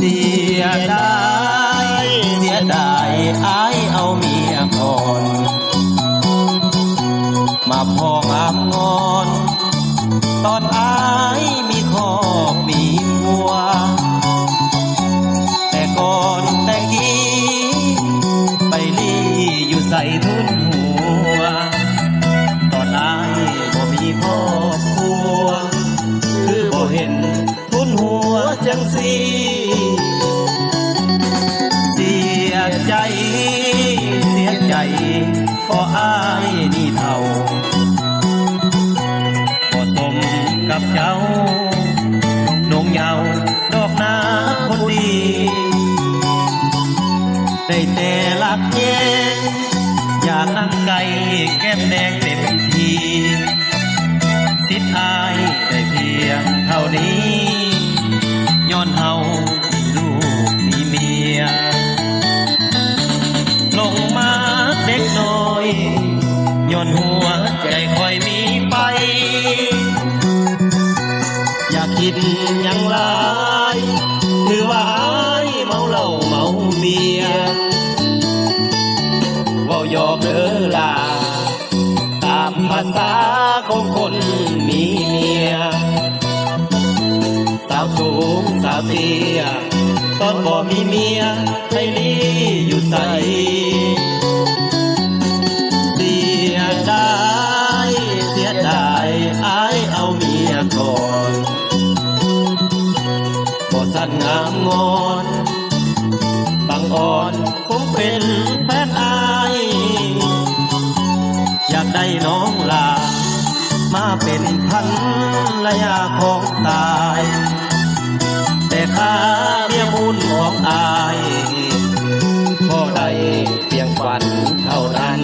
เสียดายเสียดายอายเอาเมียก่อนมาพองอามงอนตอนอายมีครอบมีวัวแต่ก่อนแต่กี้ไปลี่อยู่ใส่ทุนหัวตอนอายบ่มีครอบครัวคือบ่เห็นทุนหัวจังสิเสียใจเสียใจเพราะอายนี่เท่าบ่สมกับเจ้านงเยาว์ดอกนาคนดีได้แต่รักแย่อยากนั่งไก่แก้มแดงเต็มทีสิทธิ์อายได้เพียงเท่านี้ย้อนเฮามีลูกมีเมียลงมาเด็กน้อยย้อนหัวใจคอยมีไปอยากคิดยังหลายคือว่าอายเมาเหล้าเมาเบียร์เว้าหยอกเด้อล่ะตามภาษาของคนมีเมียสาวสูงสาวเตี้ยตอนบ่มีเมียไปลี่อยู่ใสเสียดายเสียดายอายเอาเมียก่อนบ่สั่นงามงอนบางอ่อนคงเป็นแฟนอายอยากได้น้องลามาเป็นภรรยาของตายแต่ข้าเมียบุญของอายพอได้เพียงฝันเท่านั้น